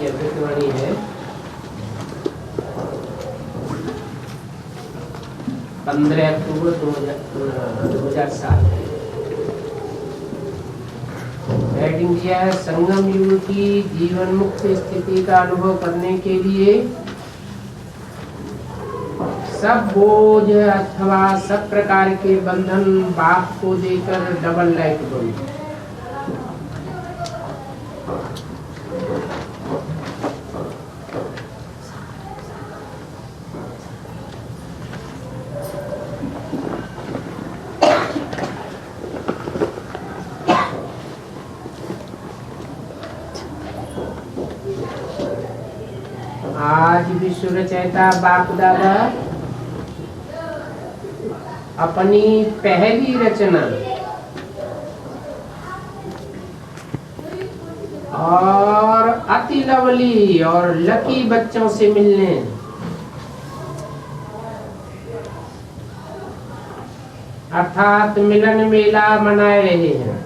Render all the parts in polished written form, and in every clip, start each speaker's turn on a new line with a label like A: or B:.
A: की अमृतवाणी है। 15 अक्टूबर 2007। हेडिंग दिया है संगम युग की जीवन मुक्त स्थिति का अनुभव करने के लिए सब बोझ अथवा सब प्रकार के बंधन बाप को देकर डबल लाइट बनो। आज विश्व रचयिता बाप दादा अपनी पहली रचना और अति लवली और लकी बच्चों से मिलने अर्थात मिलन मेला मनाए रहे हैं।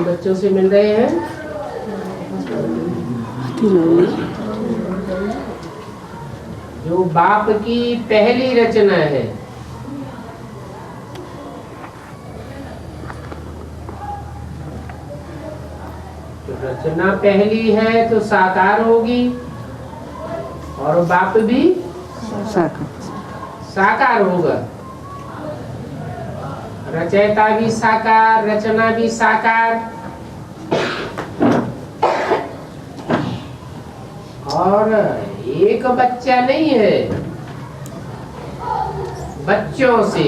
A: बच्चों से मिल रहे हैं जो बाप की पहली रचना है। तो रचना पहली है तो साकार होगी और बाप भी साकार होगा। रचयिता भी साकार, रचना भी साकार और एक बच्चा नहीं है, बच्चों से।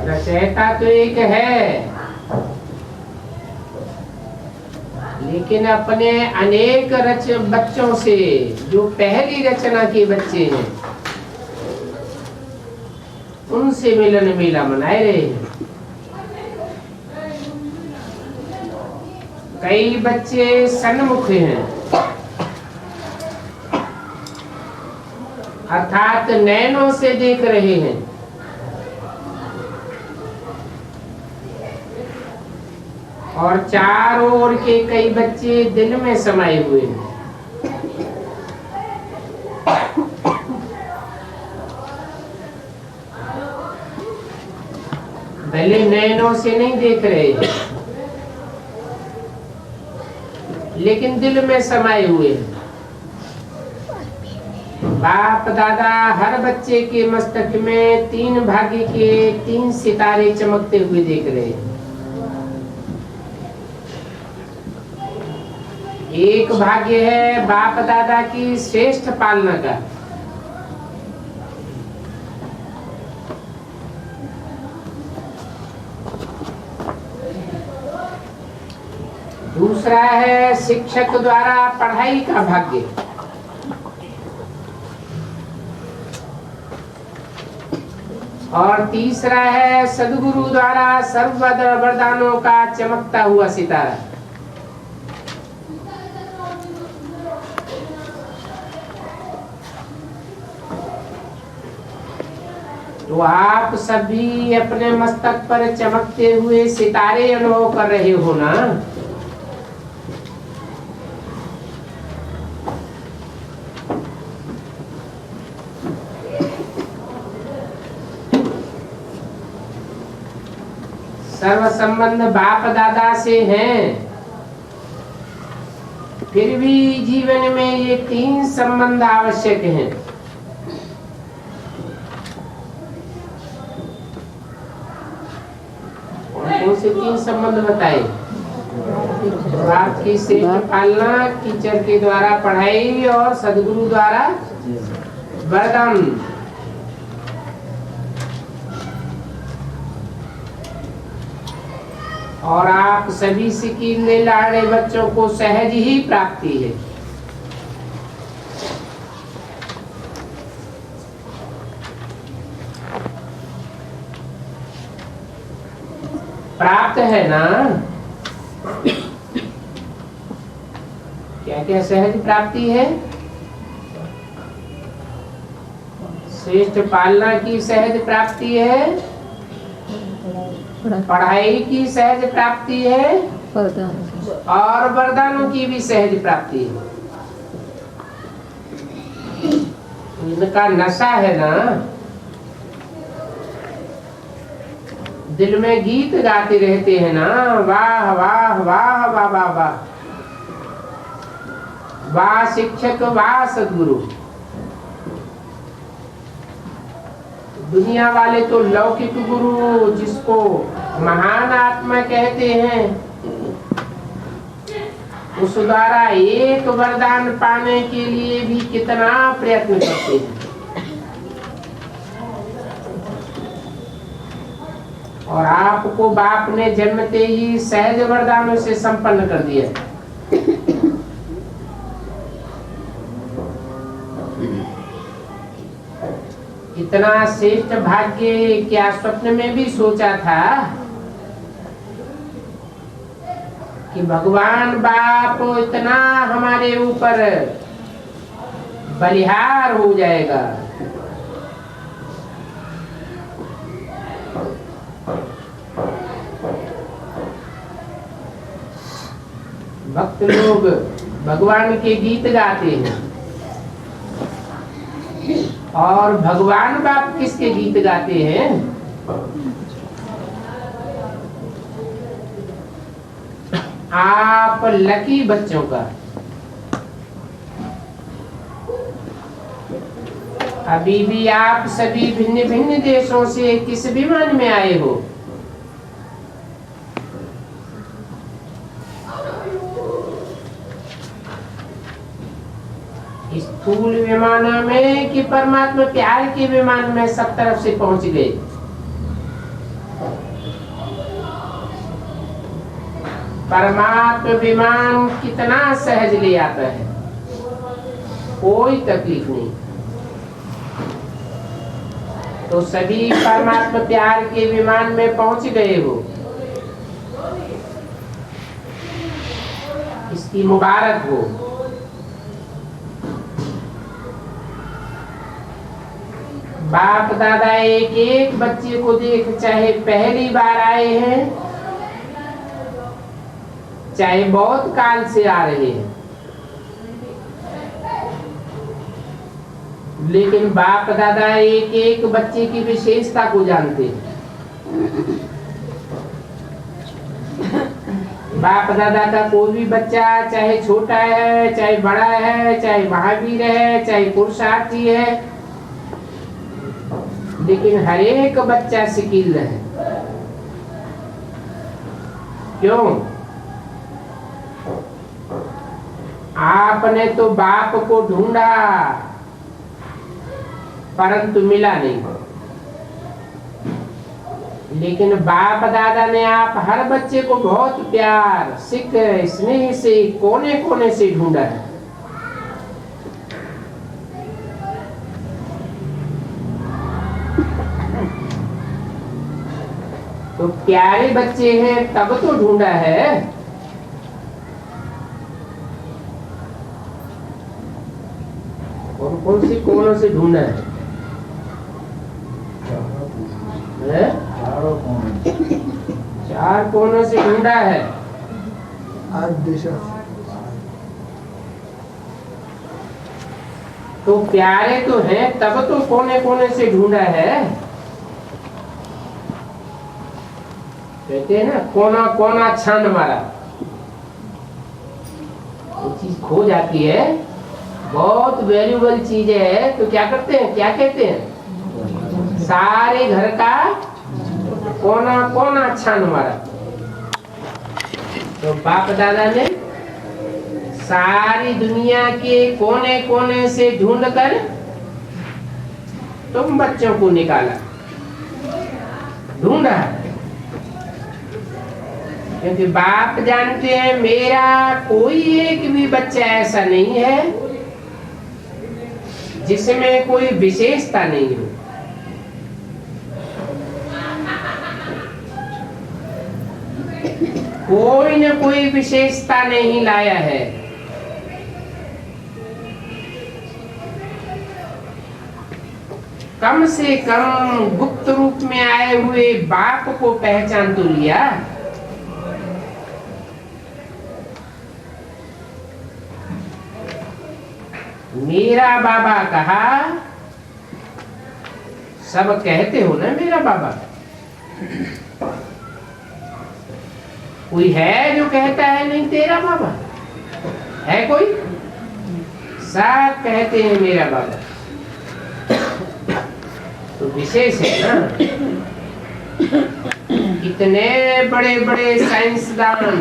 A: रचयिता तो एक है लेकिन अपने अनेक बच्चों से जो पहली रचना के बच्चे हैं उनसे मिलन मेला मनाए रहे हैं। कई बच्चे सन्मुख हैं अर्थात नैनों से देख रहे हैं और चारों ओर के कई बच्चे दिल में समाये हुए हैं। भले नैनों से नहीं देख रहे लेकिन दिल में समाये हुए हैं। बाप दादा हर बच्चे के मस्तक में 3 भाग्य के 3 सितारे चमकते हुए देख रहे हैं। एक भाग्य है बाप दादा की श्रेष्ठ पालना का, दूसरा है शिक्षक द्वारा पढ़ाई का भाग्य, और तीसरा है सद्गुरु द्वारा सर्व वरदानों का चमकता हुआ सितारा। तो आप सभी अपने मस्तक पर चमकते हुए सितारे अनुभव कर रहे हो ना। सर्व संबंध बाप दादा से हैं, फिर भी जीवन में ये 3 संबंध आवश्यक हैं। कौन से 3 संबंध बताए? बाप की श्रेष्ठ पालना, टीचर के द्वारा पढ़ाई और सदगुरु द्वारा वरदान। और आप सभी सिकीले लाड़े बच्चों को सहज ही प्राप्ति है। प्राप्त है ना? क्या क्या सहज प्राप्ति है? श्रेष्ठ पालना की सहज प्राप्ति है, पढ़ाई की सहज प्राप्ति है और वरदानों की भी सहज प्राप्ति है। इनका नशा है ना, दिल में गीत गाते रहते हैं ना, वाह वाह वाह वाह वाह वाह, वाह शिक्षक वाह सदगुरु। दुनिया वाले तो लौकिक गुरु जिसको महान आत्मा कहते हैं, उस द्वारा एक वरदान पाने के लिए भी कितना प्रयत्न करते हैं, और आपको बाप ने जन्मते ही सहज वरदानों से संपन्न कर दिया। इतना श्रेष्ठ भाग्य क्या स्वप्न में भी सोचा था कि भगवान बाप इतना हमारे ऊपर बलिहार हो जाएगा। भक्त लोग भगवान के गीत गाते हैं, और भगवान बाप किसके गीत गाते हैं? आप लकी बच्चों का। अभी भी आप सभी भिन्न भिन्न देशों से किस विमान में आए हो? स्थूल विमानों में कि परमात्मा प्यार के विमान में सब तरफ से पहुंच गए? परमात्मा विमान कितना सहज ले आता है, कोई तकलीफ नहीं। तो सभी परमात्मा प्यार के विमान में पहुंच गए हो, इसकी मुबारक हो। बाप दादा एक एक बच्चे को देख, चाहे पहली बार आए हैं चाहे बहुत काल से आ रहे हैं, लेकिन बाप दादा एक एक बच्चे की विशेषता को जानते हैं। बाप दादा का कोई भी बच्चा चाहे छोटा है, चाहे बड़ा है, चाहे महावीर है, चाहे पुरुषार्थी है, लेकिन हर एक बच्चा सिकिल है। क्यों? आपने तो बाप को ढूंढा परंतु मिला नहीं, लेकिन बाप दादा ने आप हर बच्चे को बहुत प्यार सिख स्नेह से कोने कोने से ढूंढा है। तो प्यारे बच्चे हैं तब तो ढूंढा है। और कौन सी कोनों से ढूंढा है? चार कोनों से ढूंढा है। तो प्यारे तो हैं तब तो कोने कोने से ढूंढा है। कहते हैं ना, कोना कोना छान मारा, वो चीज खो जाती है, बहुत वैल्यूबल चीज है, तो क्या करते हैं, क्या कहते हैं, सारे घर का कोना कोना छान मारा। तो बाप दादा ने सारी दुनिया के कोने कोने से ढूंढकर तुम बच्चों को निकाला, ढूंढा। क्योंकि बाप जानते हैं मेरा कोई एक भी बच्चा ऐसा नहीं है जिसमें कोई विशेषता नहीं हो। कोई न कोई विशेषता नहीं लाया है। कम से कम गुप्त रूप में आए हुए बाप को पहचान तो लिया। मेरा बाबा कहा, सब कहते हो ना मेरा बाबा। कोई है जो कहता है नहीं तेरा बाबा? है कोई? सब कहते हैं मेरा बाबा। तो विशेष है ना। इतने बड़े बड़े साइंसदान,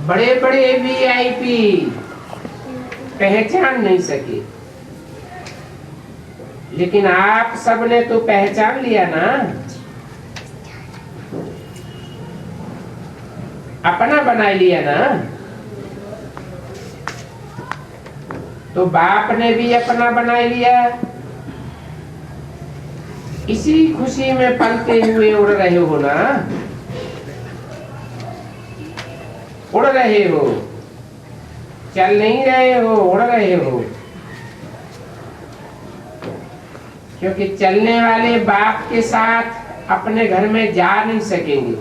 A: बड़े बड़े वीआईपी पहचान नहीं सके, लेकिन आप सबने तो पहचान लिया ना, अपना बना लिया ना। तो बाप ने भी अपना बना लिया। इसी खुशी में पलते हुए उड़ रहे हो ना, उड़ रहे हो, चल नहीं रहे हो, उड़ रहे हो। क्योंकि चलने वाले बाप के साथ अपने घर में जा नहीं सकेंगे।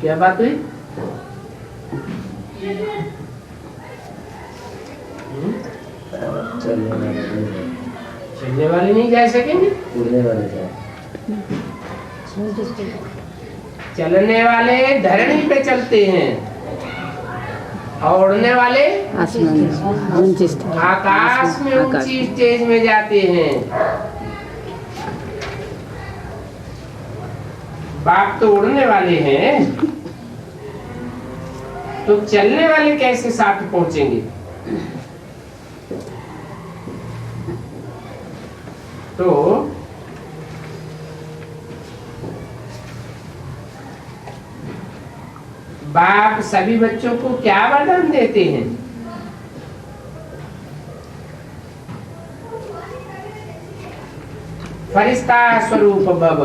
A: क्या बात हुई? चलने वाले नहीं जा सकेंगे, उड़ने वाले जाए। चलने वाले धरनी पे चलते हैं और उड़ने वाले आकाश में ऊंची स्टेज में जाते हैं। बाप तो उड़ने वाले हैं, तो चलने वाले कैसे साथ पहुंचेंगे? तो बाप सभी बच्चों को क्या वरदान देते हैं? फरिश्ता स्वरूप भव।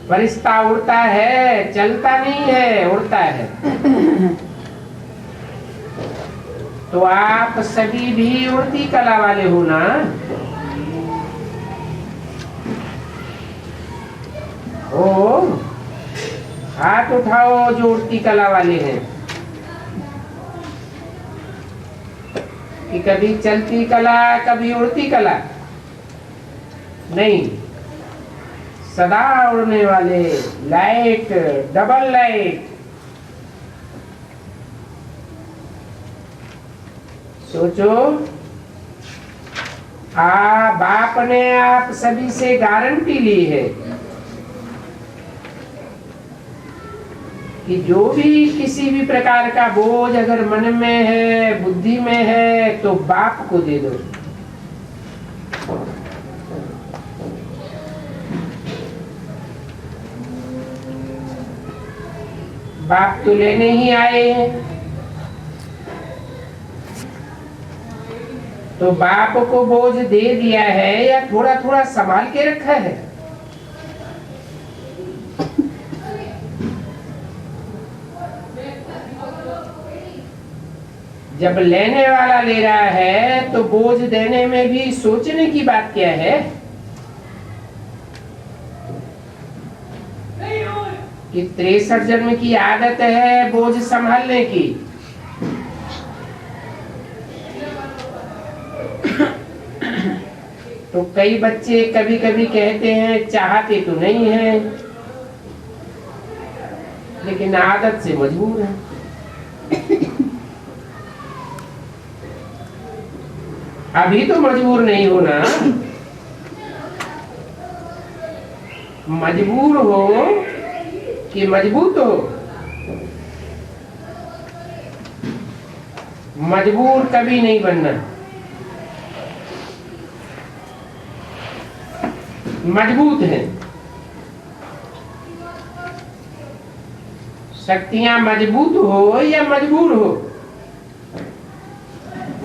A: फरिश्ता उड़ता है, चलता नहीं है, उड़ता है। तो आप सभी भी उड़ती कला वाले हो ना। ओ, हाथ उठाओ जो उड़ती कला वाले हैं। कि कभी चलती कला, कभी उड़ती कला नहीं, सदा उड़ने वाले। Light, double light. सोचो, बाप ने आप सभी से गारंटी ली है कि जो भी किसी भी प्रकार का बोझ अगर मन में है, बुद्धि में है, तो बाप को दे दो। बाप तो लेने ही आए हैं। तो बाप को बोझ दे दिया है या थोड़ा थोड़ा संभाल के रखा है? जब लेने वाला ले रहा है तो बोझ देने में भी सोचने की बात क्या है? कि 63 जन्म की आदत है बोझ संभालने की। तो कई बच्चे कभी कभी कहते हैं चाहते तो नहीं है, लेकिन आदत से मजबूर है। अभी तो मजबूर नहीं हो ना। मजबूर हो कि मजबूत हो? मजबूर कभी नहीं बनना। मजबूत है। शक्तियां मजबूत हो या मजबूर हो?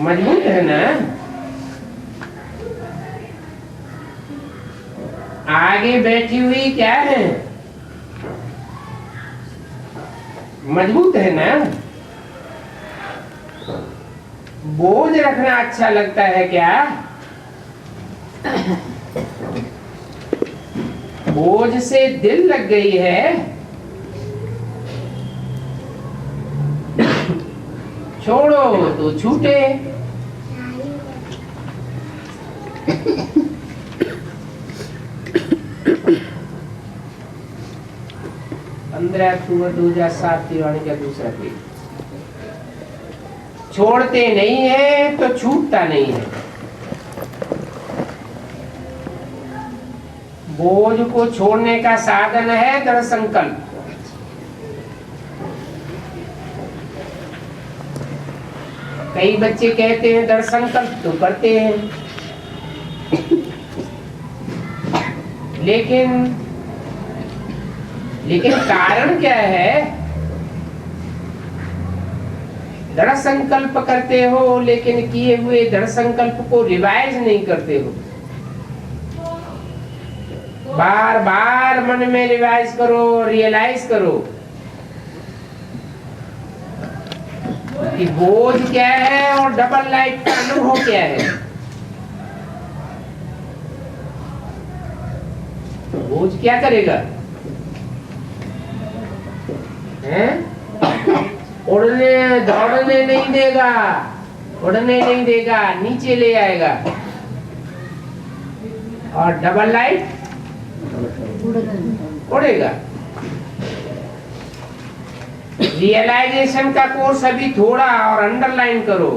A: मजबूत है ना। आगे बैठी हुई क्या है? मजबूत है ना? बोझ रखना अच्छा लगता है क्या? बोझ से दिल लग गई है, छोड़ो तो छूटे। 15 अक्टूबर 2007 तिवारी का दूसरा पेज। छोड़ते नहीं है तो छूटता नहीं है। बोझ को छोड़ने का साधन है दृढ़ संकल्प। कई बच्चे कहते हैं दृढ़ संकल्प तो करते हैं, लेकिन कारण क्या है? दृढ़ संकल्प करते हो लेकिन किए हुए दृढ़ संकल्प को रिवाइज नहीं करते हो। बार बार मन में रिवाइज करो, रियलाइज करो कि बोझ क्या है और डबल लाइफ का अनुभव क्या है। बोझ क्या करेगा? उड़ने दौड़ने नहीं देगा, उड़ने नहीं देगा, नीचे ले आएगा। और डबल लाइफ उड़ेगा। रियलाइजेशन का कोर्स अभी थोड़ा और अंडरलाइन करो।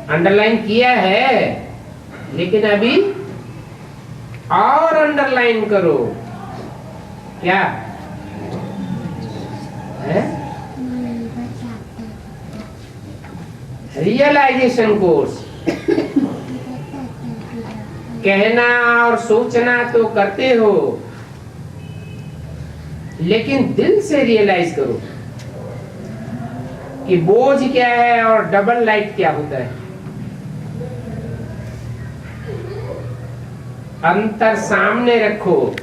A: अंडरलाइन किया है लेकिन अभी और अंडरलाइन करो। क्या है? Realization course. कहना और सोचना तो करते हो लेकिन दिल से रियलाइज करो कि बोझ क्या है और डबल लाइफ क्या होता है। अंतर सामने रखो,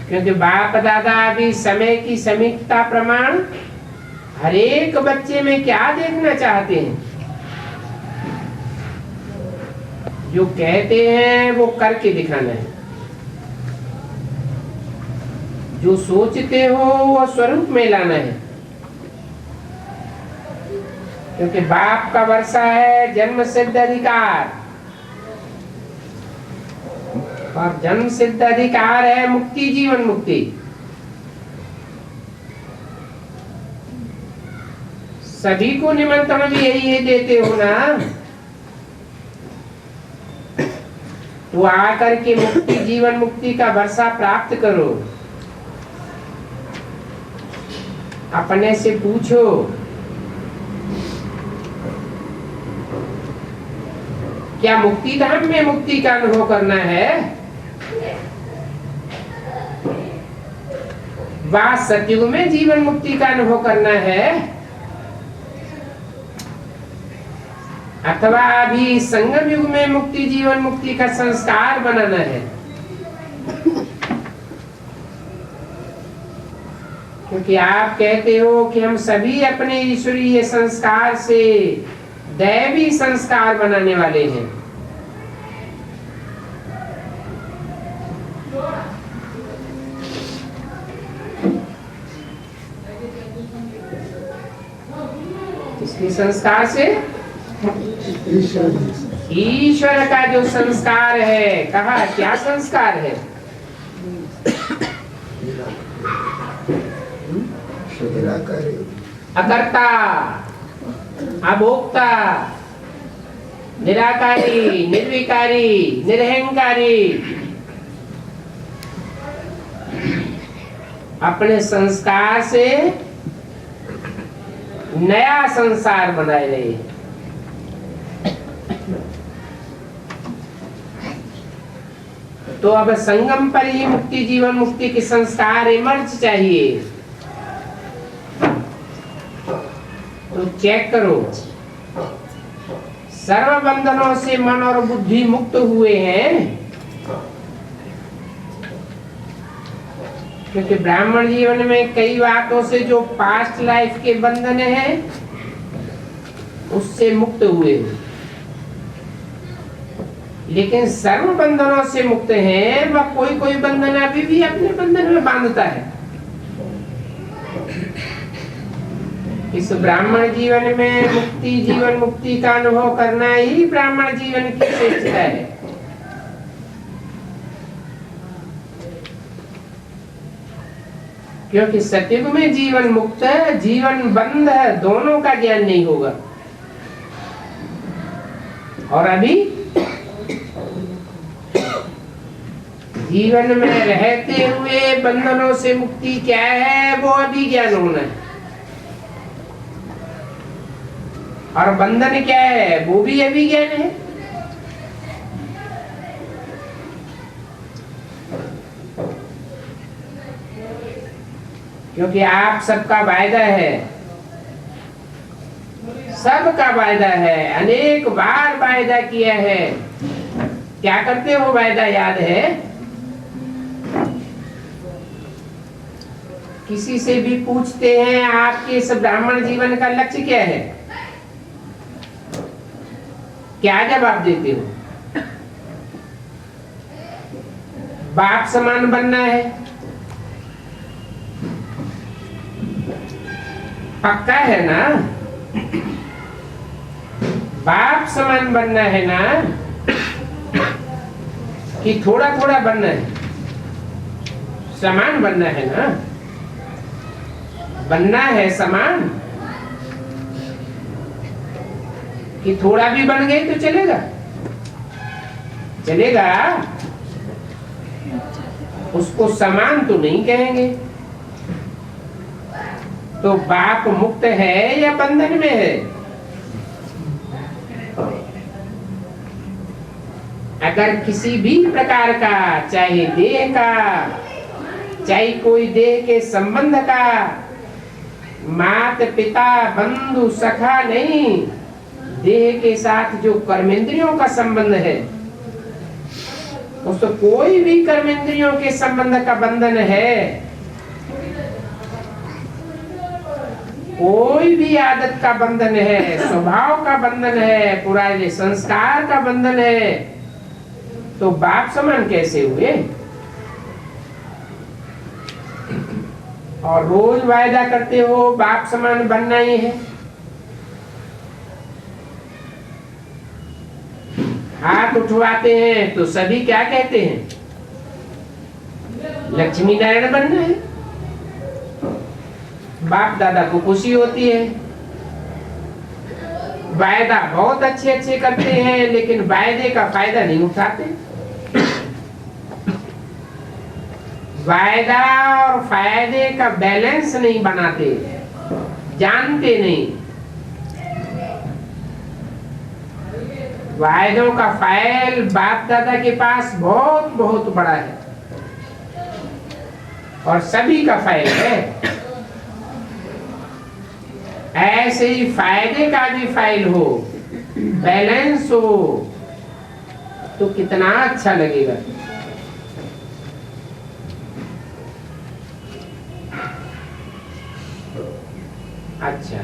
A: क्योंकि बाप दादा भी समय की समीपता प्रमाण हर एक बच्चे में क्या देखना चाहते हैं? जो कहते हैं वो करके दिखाना है, जो सोचते हो वो स्वरूप में लाना है। क्योंकि बाप का वर्षा है जन्म सिद्ध अधिकार, और जन्म सिद्ध अधिकार है मुक्ति, जीवन मुक्ति। सभी को निमंत्रण भी यही देते हो ना, तो आकर के मुक्ति जीवन मुक्ति का वर्षा प्राप्त करो। अपने से पूछो क्या मुक्ति धाम में मुक्ति का अनुभव करना है, वा सतयुग में जीवन मुक्ति का अनुभव करना है, अथवा अभी संगम युग में मुक्ति जीवन मुक्ति का संस्कार बनाना है। क्योंकि आप कहते हो कि हम सभी अपने ईश्वरीय संस्कार से दैवी संस्कार बनाने वाले हैं। किसके संस्कार से? ईश्वर का जो संस्कार है। कहा क्या संस्कार है? अकर्ता, अभोक्ता, निराकारी, निर्विकारी, निरहंकारी। अपने संस्कार से नया संसार बनाए रहे। तो अब संगम पर ही मुक्ति जीवन मुक्ति के संस्कार इमर्ज चाहिए। तो चेक करो, सर्व बंधनों से मन और बुद्धि मुक्त हुए हैं, क्योंकि ब्राह्मण जीवन में कई बातों से जो पास्ट लाइफ के बंधन हैं उससे मुक्त हुए, लेकिन सर्व बंधनों से मुक्त हैं, वह कोई कोई बंधन अभी भी अपने बंधन में बांधता है। इस ब्राह्मण जीवन में मुक्ति, जीवन मुक्ति का अनुभव करना ही ब्राह्मण जीवन की श्रेष्ठता है। क्योंकि सतयुग में जीवन मुक्त है, जीवन बंध है, दोनों का ज्ञान नहीं होगा। और अभी जीवन में रहते हुए बंधनों से मुक्ति क्या है, वो अभी ज्ञान होना है। और बंधन क्या है, वो भी अभी ज्ञान है। क्योंकि आप सबका वायदा है, सबका वायदा है, अनेक बार वायदा किया है। क्या करते हो वायदा याद है? किसी से भी पूछते हैं आपके इस ब्राह्मण जीवन का लक्ष्य क्या है, क्या जवाब देते हो? बाप समान बनना है, पक्का है ना? बाप समान बनना है ना, कि थोड़ा थोड़ा बनना है? समान बनना है ना, बनना है समान, कि थोड़ा भी बन गए तो चलेगा? चलेगा, उसको समान तो नहीं कहेंगे। तो बाप मुक्त है या बंधन में है? अगर किसी भी प्रकार का, चाहे देह का, चाहे कोई देह के संबंध का, मात पिता बंधु सखा नहीं, देह के साथ जो कर्मेंद्रियों का संबंध है, उसको कोई भी कर्मेंद्रियों के संबंध का बंधन है, कोई भी आदत का बंधन है, स्वभाव का बंधन है, पुराने संस्कार का बंधन है, तो बाप समान कैसे हुए? और रोज वायदा करते हो बाप समान बनना ही है। हाथ उठवाते हैं तो सभी क्या कहते हैं? लक्ष्मी नारायण बनना है। बाप दादा को खुशी होती है। वायदा बहुत अच्छे अच्छे करते हैं, लेकिन वायदे का फायदा नहीं उठाते। वायदा और फायदे का बैलेंस नहीं बनाते, जानते नहीं। वायदों का फाइल बाप दादा के पास बहुत बहुत बड़ा है, और सभी का फाइल है। ऐसे ही फायदे का भी फाइल हो, बैलेंस हो, तो कितना अच्छा लगेगा। अच्छा,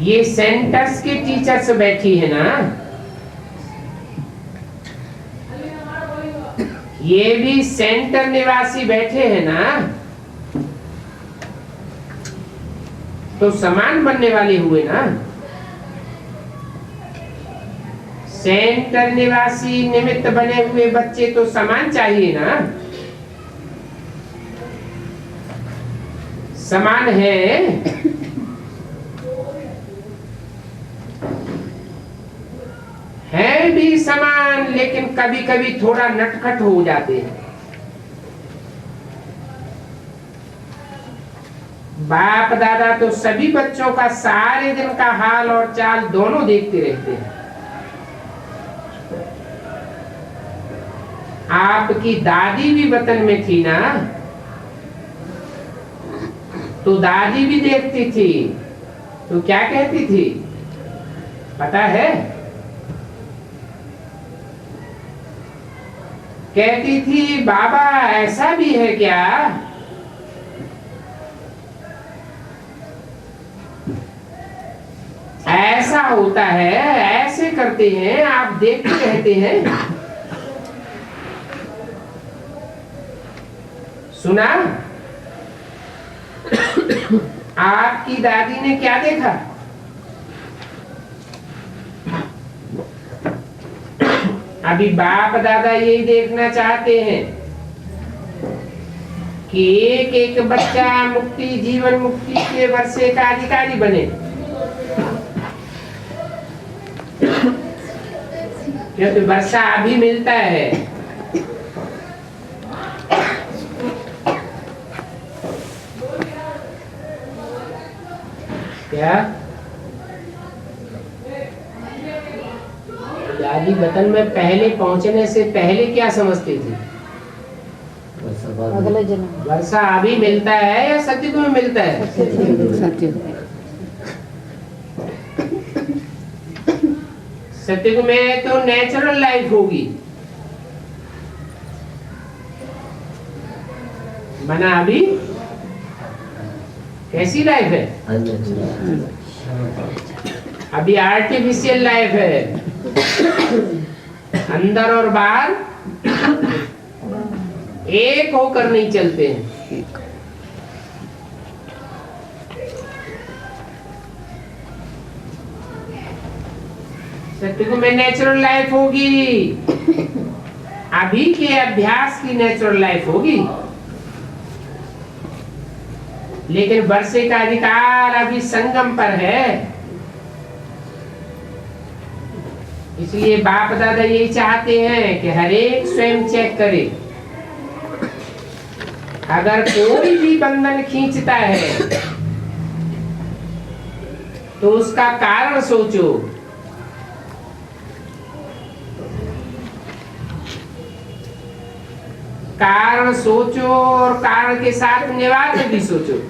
A: ये सेंटर्स के टीचर्स बैठी है ना, ये भी सेंटर निवासी बैठे हैं ना, तो समान बनने वाले हुए ना। सेंटर निवासी निमित्त बने हुए बच्चे तो समान चाहिए ना, समान है। है भी समान, लेकिन कभी कभी थोड़ा नटखट हो जाते हैं। बाप दादा तो सभी बच्चों का सारे दिन का हाल और चाल दोनों देखते रहते हैं। आपकी दादी भी वतन में थी ना, तो दादी भी देखती थी, तो क्या कहती थी पता है? कहती थी बाबा ऐसा भी है क्या? ऐसा होता है, ऐसे करते हैं, आप देखते रहते हैं। सुना? आपकी दादी ने क्या देखा? अभी बाप दादा यही देखना चाहते हैं कि एक एक बच्चा मुक्ति, जीवन मुक्ति के वर्षे का अधिकारी बने, क्योंकि वर्षा अभी मिलता है। क्या दादी वतन में पहले पहुंचने से पहले क्या समझती थी?
B: अगले जन्म
A: वर्षा अभी मिलता है या सतयुग में मिलता है? सतयुग में तो नेचुरल लाइफ होगी, मना अभी कैसी लाइफ है? अभी आर्टिफिशियल लाइफ है, अंदर और बाहर एक होकर नहीं चलते हैं। सतयुग में नेचुरल लाइफ होगी, अभी के अभ्यास की नेचुरल लाइफ होगी, लेकिन वर्षे का अधिकार अभी संगम पर है। इसलिए बाप दादा यही चाहते हैं कि हर एक स्वयं चेक करे। अगर कोई भी बंधन खींचता है तो उसका कारण सोचो। कारण सोचो और कारण के साथ निवारण भी सोचो।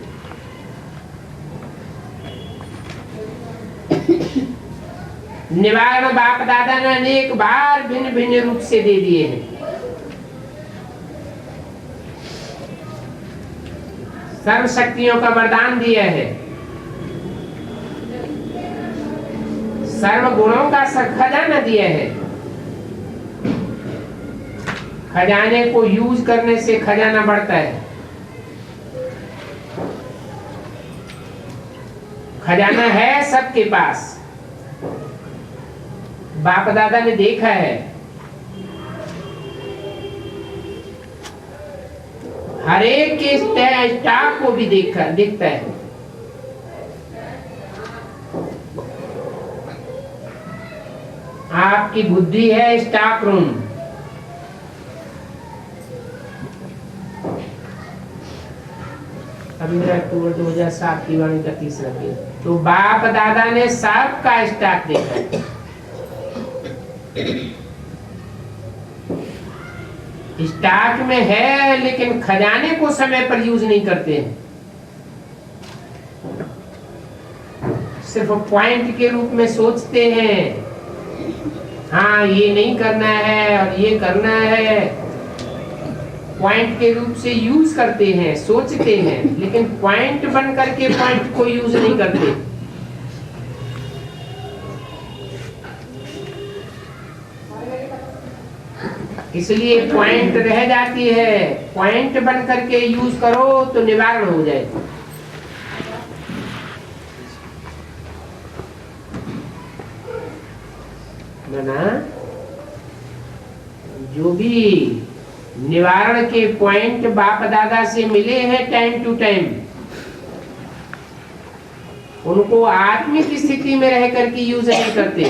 A: निवारण बाप दादा ने अनेक बार भिन्न भिन्न रूप से दे दिए हैं। सर्व शक्तियों का वरदान दिया है, सर्व गुणों का खजाना दिया है। खजाने को यूज करने से खजाना बढ़ता है। खजाना है सबके पास, बाप दादा ने देखा है। हर एक के स्टाफ को भी दिखता है। आपकी बुद्धि है स्टाफ रूम, अक्टूबर 2007 की वाणी का 30 तो बाप दादा ने सबका स्टाफ देखा है। स्टॉक में है लेकिन खजाने को समय पर यूज नहीं करते हैं, सिर्फ पॉइंट के रूप में सोचते हैं। हाँ ये नहीं करना है और ये करना है, पॉइंट के रूप से यूज करते हैं, सोचते हैं, लेकिन पॉइंट बन करके पॉइंट को यूज नहीं करते। इसलिए पॉइंट रह जाती है, पॉइंट बन करके यूज करो तो निवारण हो जाए। ना जो भी निवारण के पॉइंट बाप दादा से मिले हैं टाइम टू टाइम, उनको आत्मिक स्थिति में रह करके यूज नहीं करते।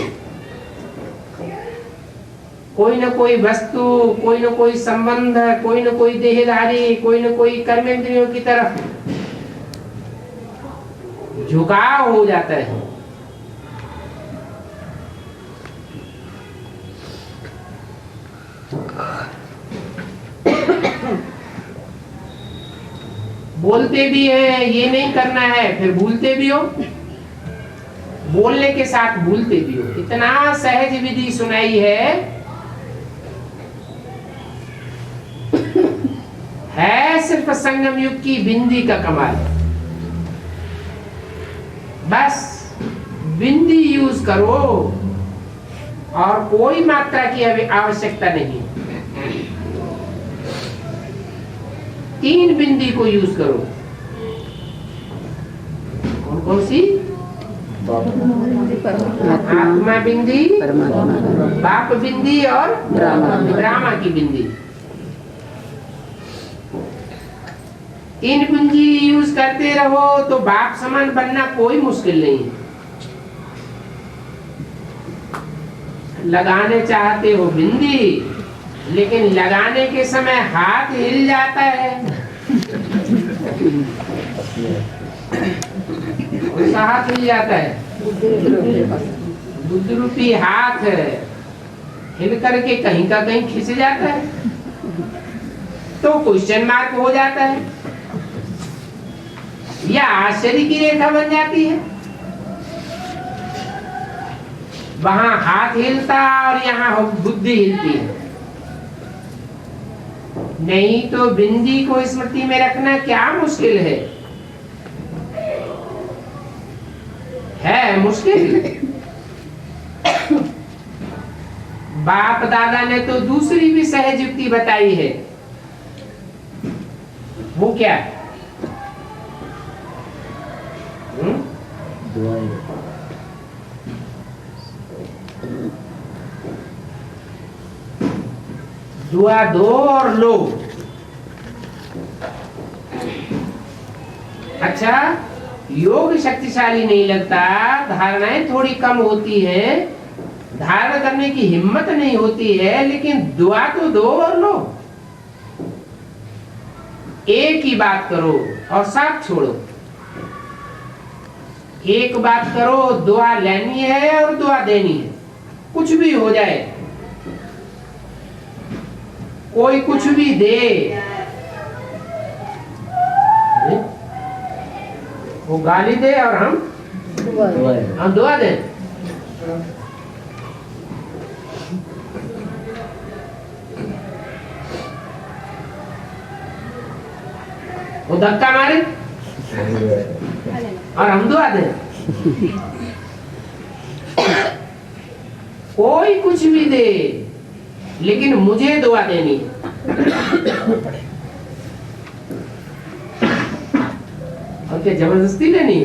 A: कोई न कोई वस्तु, कोई न कोई संबंध, कोई न कोई देहधारी, कोई न कोई कर्मेंद्रियों की तरफ झुकाव हो जाता है। बोलते भी हैं ये नहीं करना है, फिर भूलते भी हो, बोलने के साथ भूलते भी हो। इतना सहज विधि सुनाई है सिर्फ संगम युग की बिंदी का कमाल। बस बिंदी यूज करो और कोई मात्रा की आवश्यकता नहीं। 3 बिंदी को यूज करो। कौन कौन सी? आत्मा बिंदी, बाप बिंदी और ब्रह्मा की बिंदी। 3 बिंदी यूज करते रहो तो बाप समान बनना कोई मुश्किल नहीं है। लगाने चाहते हो बिंदी, लेकिन लगाने के समय हाथ हिल जाता है। उसका हाथ हिल जाता है, बुद्ध रूपी हाथ हिल करके कहीं का कहीं खिंच जाता है, तो क्वेश्चन मार्क हो जाता है या आश्चर्य की रेखा बन जाती है। वहां हाथ हिलता और यहाँ बुद्धि हिलती है। नहीं तो बिंदी को स्मृति में रखना क्या मुश्किल है मुश्किल। बाप दादा ने तो दूसरी भी सहज युक्ति बताई है। वो क्या? दुआ दो और लो। अच्छा, योग शक्तिशाली नहीं लगता, धारणाएं थोड़ी कम होती हैं, धारण करने की हिम्मत नहीं होती है, लेकिन दुआ तो दो और लो। एक ही बात करो और साथ छोड़ो। एक बात करो, दुआ लेनी है और दुआ देनी है, कुछ भी हो जाए, कोई कुछ भी दे, वो गाली दे और हम दुआ दें। वो धक्का मारे और हम दुआ दें। कोई कुछ भी दे, लेकिन मुझे दुआ देनी है। और क्या जबरदस्ती लेनी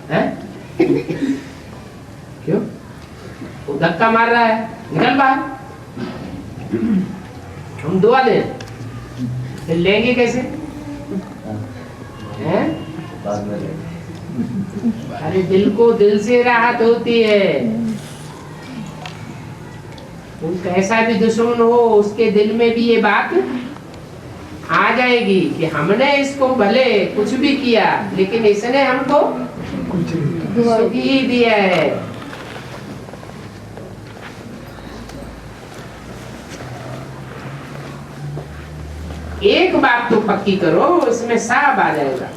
A: है? क्यों? वो धक्का मार रहा है, निकल बाहर। हम दुआ दें, फिर लेंगे कैसे? हैं? अरे दिल को दिल से राहत होती है। कैसा भी दुश्मन हो, उसके दिल में भी ये बात आ जाएगी कि हमने इसको भले कुछ भी किया, लेकिन इसने हमको सुख ही दिया है। एक बात तो पक्की करो, इसमें साफ आ जाएगा।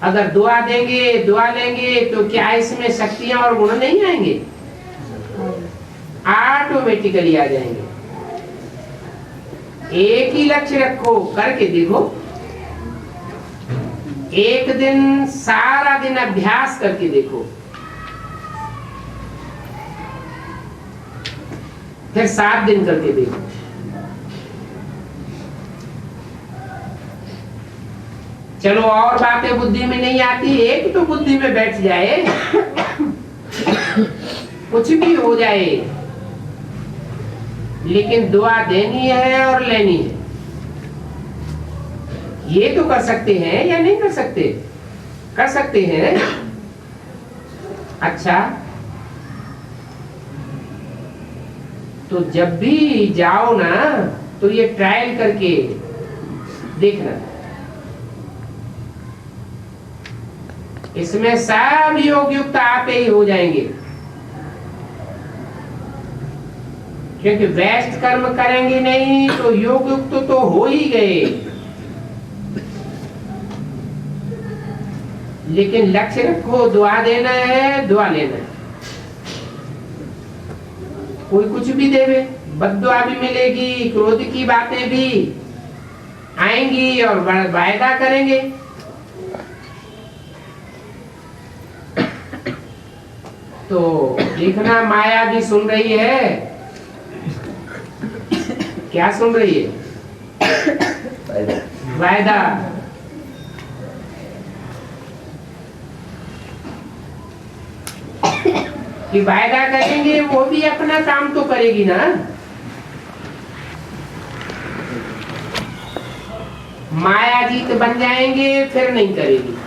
A: अगर दुआ देंगे, दुआ लेंगे, तो क्या इसमें शक्तियां और गुण नहीं आएंगे? ऑटोमेटिकली आ जाएंगे। एक ही लक्ष्य रखो, करके देखो। एक दिन, सारा दिन अभ्यास करके देखो, फिर 7 दिन करके देखो। चलो और बातें बुद्धि में नहीं आती, एक तो बुद्धि में बैठ जाए, कुछ भी हो जाए, लेकिन दुआ देनी है और लेनी है। ये तो कर सकते हैं या नहीं कर सकते? कर सकते हैं। अच्छा, तो जब भी जाओ ना, तो ये ट्रायल करके देखना। इसमें सब योग युक्त आपे ही हो जाएंगे। क्योंकि वेस्ट कर्म करेंगे नहीं तो योग युक्त तो हो ही गए, लेकिन लक्ष्य रखो दुआ देना है, दुआ लेना है। कोई कुछ भी देवे, बद्दुआ भी मिलेगी, क्रोध की बातें भी आएंगी और वायदा करेंगे। तो देखना माया भी सुन रही है, क्या सुन रही है? वायदा। कि वायदा करेंगे, वो भी अपना काम तो करेगी ना। माया जीत बन जाएंगे फिर नहीं करेगी।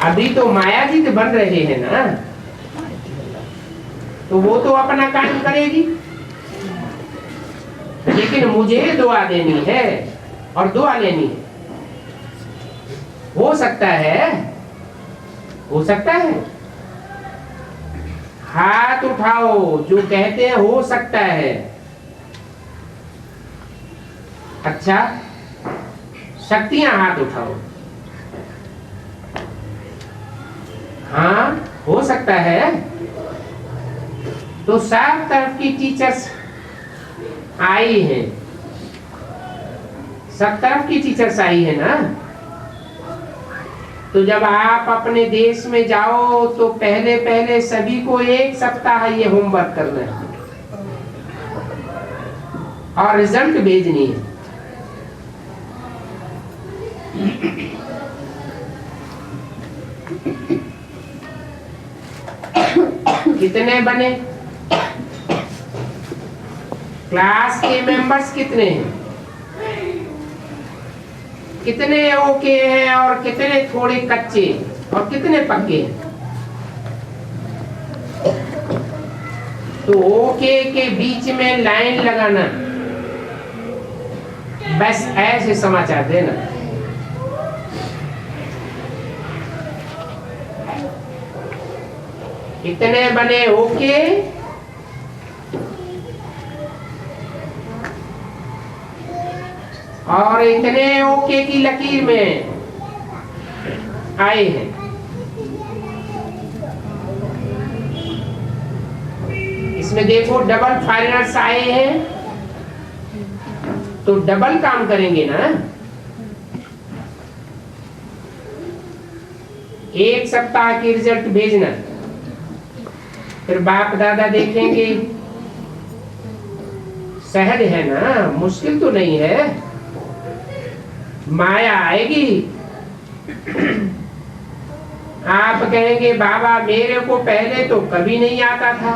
A: अभी तो माया जीत बन रहे हैं ना, तो वो तो अपना काम करेगी, लेकिन मुझे दुआ देनी है और दुआ लेनी है। हो सकता है, हो सकता है, हाथ उठाओ जो कहते हैं हो सकता है। अच्छा, शक्तियां हाथ उठाओ। हाँ हो सकता है। तो सब तरफ की टीचर्स आई हैं, सब तरफ की टीचर्स आई है ना। तो जब आप अपने देश में जाओ तो पहले पहले सभी को 1 सप्ताह ये होमवर्क करना है और रिजल्ट भेजनी है। कितने बने? क्लास के मेंबर्स कितने हैं? कितने ओके हैं और कितने थोड़े कच्चे और कितने पक्के हैं? तो ओके के बीच में लाइन लगाना, बस ऐसे समाचार देना। कितने बने ओके? और इतने ओके की लकीर में आए हैं। इसमें देखो डबल फाइनर्स आए हैं, तो डबल काम करेंगे ना। 1 सप्ताह की रिजल्ट भेजना, फिर बाप दादा देखेंगे। सहज है ना, मुश्किल तो नहीं है। माया आएगी, आप कहेंगे बाबा मेरे को पहले तो कभी नहीं आता था,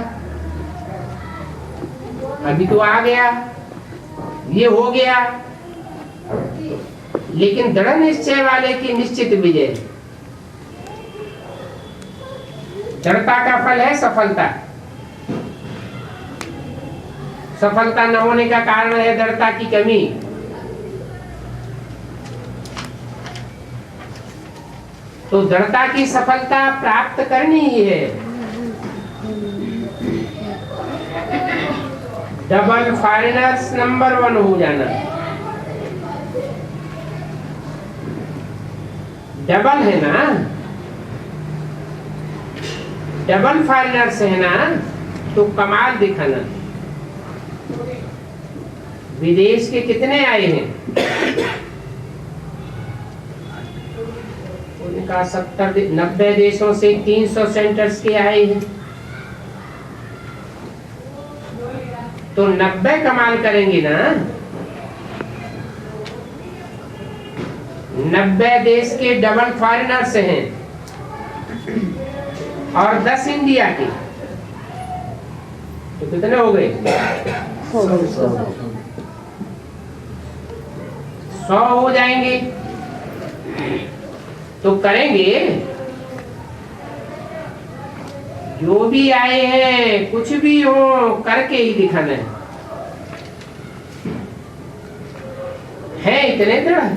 A: अभी तो आ गया, ये हो गया। लेकिन दृढ़ निश्चय वाले की निश्चित विजय। दृढ़ता का फल है सफलता। सफलता न होने का कारण है दृढ़ता की कमी। तो दृढ़ता की सफलता प्राप्त करनी ही है। डबल फॉरेनर्स नंबर 1 हो जाना। डबल है ना, डबल फॉरेनर्स है ना, तो कमाल दिखाना। विदेश के कितने आए हैं? उनका 70-90 देशों से 300 सेंटर्स के आए हैं। तो 90 कमाल करेंगे ना। 90 देश के डबल फॉरेनर्स हैं और 10 इंडिया के, तो कितने हो गए? 100 हो जाएंगे। तो करेंगे, जो भी आए हैं कुछ भी हो करके ही दिखाना है इतने तरह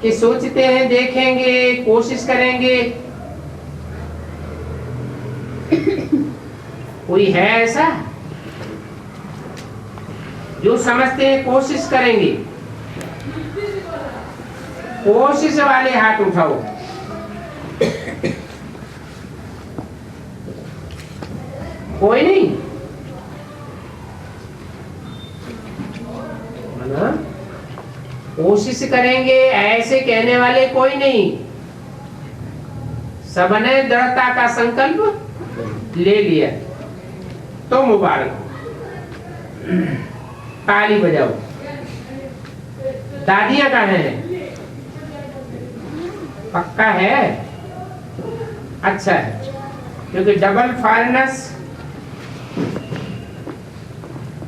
A: कि सोचते हैं, देखेंगे, कोशिश करेंगे। कोई है ऐसा जो समझते हैं कोशिश करेंगे? कोशिश वाले हाथ उठाओ। कोई नहीं ना? कोशिश करेंगे ऐसे कहने वाले कोई नहीं। सबने दृढ़ता का संकल्प ले लिया तो मुबारक, ताली बजाओ। दादियां कहाँ हैं? पक्का है? अच्छा है, क्योंकि डबल फॉरेनर्स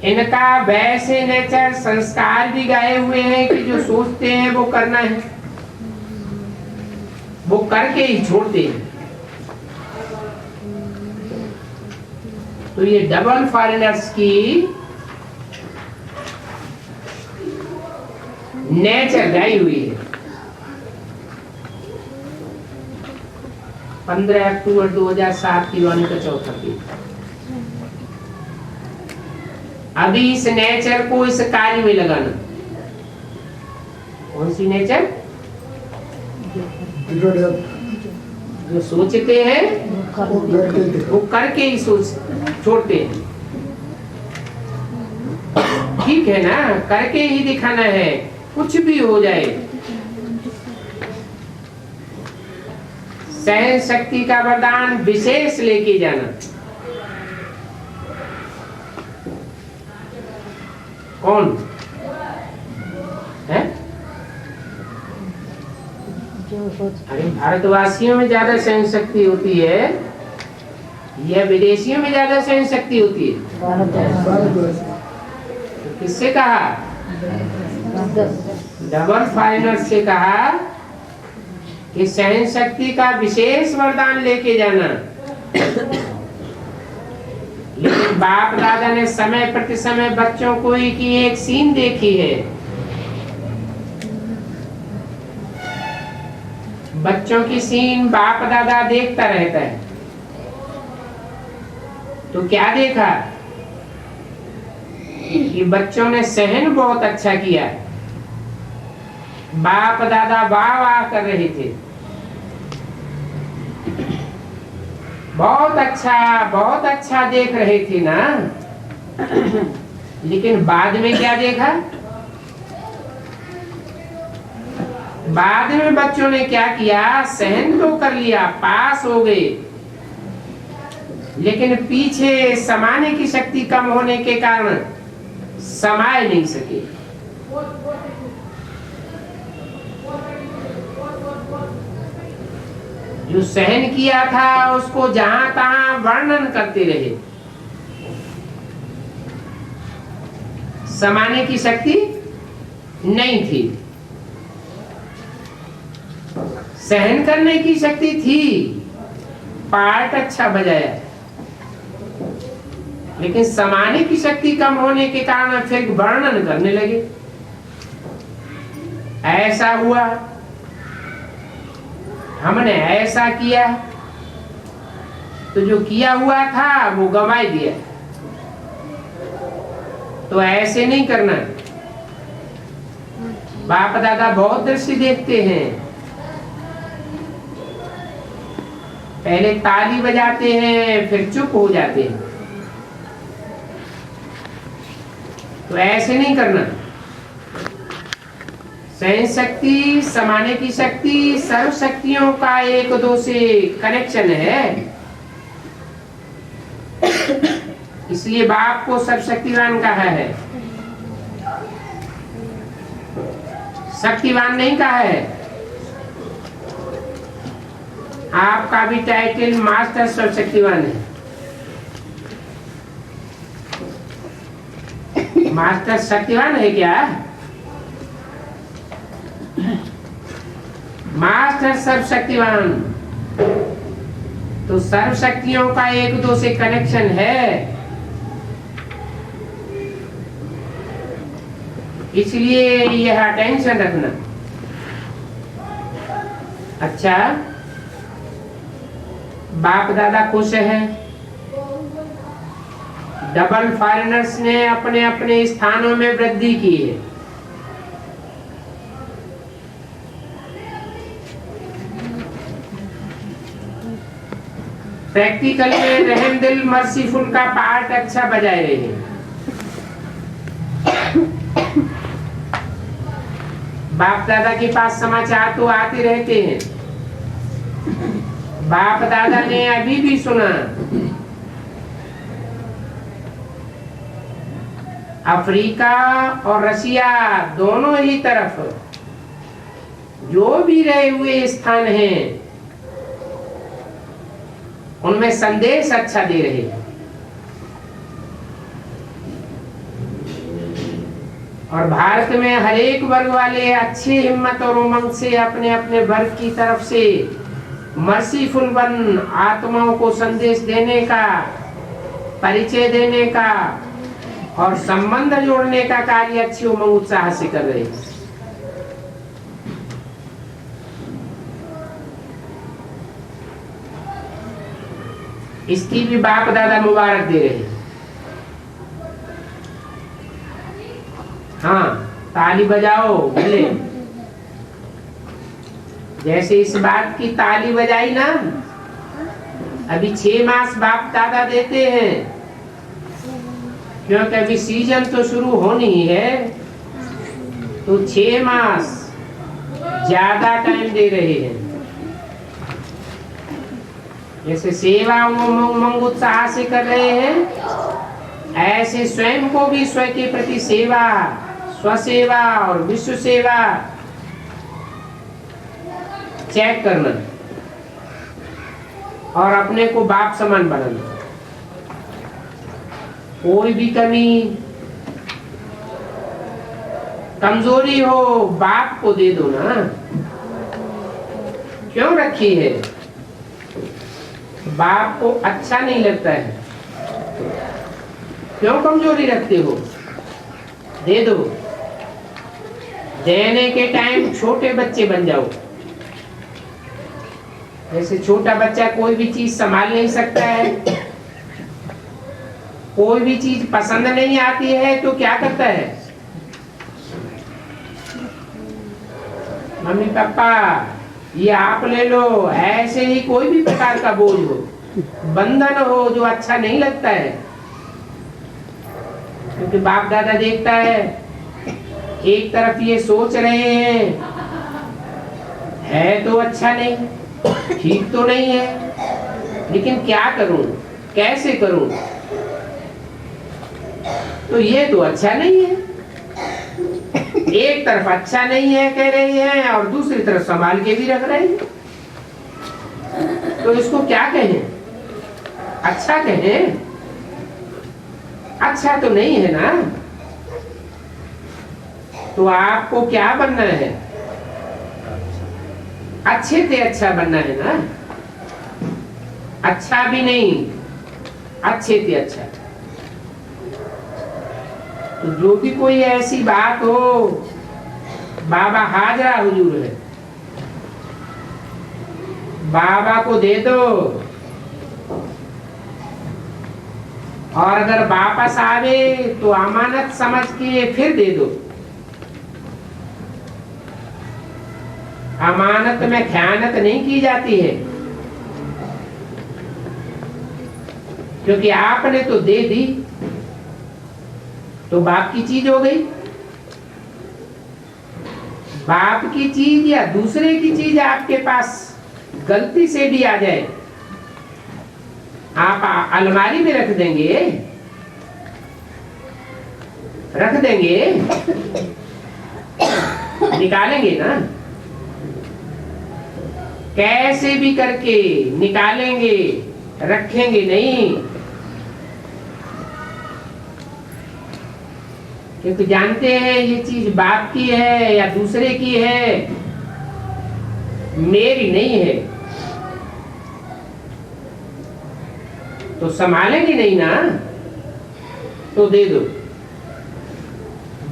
A: इनका वैसे नेचर संस्कार भी गाए हुए हैं कि जो सोचते हैं वो करना है, वो करके ही छोड़ते हैं। तो ये डबल फॉरेनर्स की नेचर गाई हुई है। 15 अक्टूबर 2007 की वाणी का चौथा पेज। अभी इस नेचर को इस कार्य में लगाना। कौन सी नेचर? जो सोचते हैं वो करके ही सोच छोड़ते हैं। ठीक है ना? करके ही दिखाना है, कुछ भी हो जाए। सहन शक्ति का वरदान विशेष लेके जाना। कौन है? अरे भारतवासियों में ज्यादा सहन शक्ति होती है या विदेशियों में ज्यादा सहन शक्ति होती है? तो किससे कहा? डबल फाइनर से कहा कि सहन शक्ति का विशेष वरदान लेके जाना। लेकिन बाप दादा ने समय प्रति समय बच्चों को की एक सीन देखी है। बच्चों की सीन बाप दादा देखता रहता है। तो क्या देखा कि बच्चों ने सहन बहुत अच्छा किया। बाप दादा वाह वाह कर रहे थे, बहुत अच्छा देख रहे थे ना। लेकिन बाद में क्या देखा? बाद में बच्चों ने क्या किया? सहन तो कर लिया, पास हो गए, लेकिन पीछे समाने की शक्ति कम होने के कारण समाये नहीं सके। जो सहन किया था उसको जहां तहां वर्णन करते रहे। समाने की शक्ति नहीं थी। सहन करने की शक्ति थी, पार्ट अच्छा बजाया, लेकिन समाने की शक्ति कम होने के कारण फिर वर्णन करने लगे। ऐसा हुआ, हमने ऐसा किया, तो जो किया हुआ था वो गंवाई दिया। तो ऐसे नहीं करना। बाप दादा बहुत दृष्टि देखते हैं, पहले ताली बजाते हैं फिर चुप हो जाते हैं। तो ऐसे नहीं करना। सहन शक्ति, समाने की शक्ति सर्व शक्तियों का एक दो से कनेक्शन है। इसलिए बाप को सर्वशक्तिवान कहा है, शक्तिवान नहीं कहा है। आपका भी टाइटल मास्टर सर्वशक्तिवान है। मास्टर शक्तिवान है क्या? मास्टर सर्वशक्तिवान। तो सर्व शक्तियों का एक दो से कनेक्शन है। इसलिए यह टेंशन रखना। अच्छा, बाप दादा खुश है, डबल फॉरेनर्स ने अपने अपने स्थानों में वृद्धि की है। प्रैक्टिकल में रहमदिल मर्सीफुल का पार्ट अच्छा बजाए रहे। बाप दादा के पास समाचार तो आते रहते हैं। बाप दादा ने अभी भी सुना अफ्रीका और रशिया दोनों ही तरफ जो भी रहे हुए स्थान हैं उनमें संदेश अच्छा दे रहे हैं। और भारत में हर एक वर्ग वाले अच्छी हिम्मत और उमंग से अपने अपने वर्ग की तरफ से मर्सीफुल वन आत्माओं को संदेश देने का, परिचय देने का और संबंध जोड़ने का कार्य अच्छी उमंग उत्साह से कर रहे हैं। इसकी भी बाप दादा मुबारक दे रहे हैं। हाँ, ताली बजाओ भले। जैसे इस बात की ताली बजाई ना, अभी 6 मास बाप दादा देते हैं, क्योंकि अभी सीजन तो शुरू होनी ही है, तो 6 मास ज्यादा टाइम दे रहे हैं। जैसे सेवा उमंग उत्साह से कर रहे हैं, ऐसे स्वयं को भी स्वयं के प्रति सेवा, स्वसेवा और विश्व सेवा चेक करना और अपने को बाप समान बनाना। कोई भी कमी कमजोरी हो बाप को दे दो ना। क्यों रखी है? बाप को अच्छा नहीं लगता है। क्यों कमजोरी रखते हो? दे दो। देने के टाइम छोटे बच्चे बन जाओ। जैसे छोटा बच्चा कोई भी चीज संभाल नहीं सकता है, कोई भी चीज पसंद नहीं आती है तो क्या करता है? मम्मी पापा ये आप ले लो। ऐसे ही कोई भी प्रकार का बोझ हो, बंधन हो जो अच्छा नहीं लगता है, क्योंकि बाप दादा देखता है एक तरफ ये सोच रहे हैं है तो अच्छा नहीं, ठीक तो नहीं है, लेकिन क्या करूं, कैसे करूं? तो ये तो अच्छा नहीं है। एक तरफ अच्छा नहीं है कह रही है और दूसरी तरफ संभाल के भी रख रहे हैं, तो इसको क्या कहें? अच्छा कहें? अच्छा तो नहीं है ना। तो आपको क्या बनना है? अच्छे से अच्छा बनना है ना। अच्छा भी नहीं, अच्छे से अच्छा। तो जो भी कोई ऐसी बात हो, बाबा हाजरा हुजूर है, बाबा को दे दो। और अगर वापस आवे तो अमानत समझ के फिर दे दो। अमानत में खयानत नहीं की जाती है, क्योंकि आपने तो दे दी तो बाप की चीज हो गई। बाप की चीज या दूसरे की चीज आपके पास गलती से भी आ जाए, आप अलमारी में रख देंगे? रख देंगे? निकालेंगे ना? कैसे भी करके निकालेंगे, रखेंगे नहीं, क्योंकि जानते हैं ये चीज बाप की है या दूसरे की है, मेरी नहीं है, तो संभालेंगे नहीं ना, तो दे दो।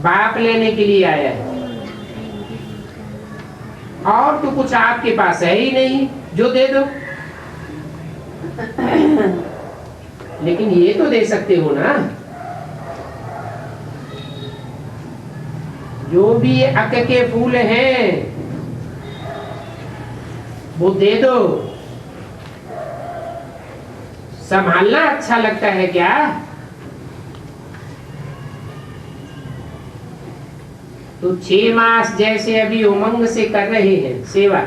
A: बाप लेने के लिए आया है और तो कुछ आपके पास है ही नहीं जो दे दो। लेकिन ये तो दे सकते हो ना। जो भी अक के फूल हैं वो दे दो। संभालना अच्छा लगता है क्या? तो 6 मास जैसे अभी उमंग से कर रहे हैं सेवा।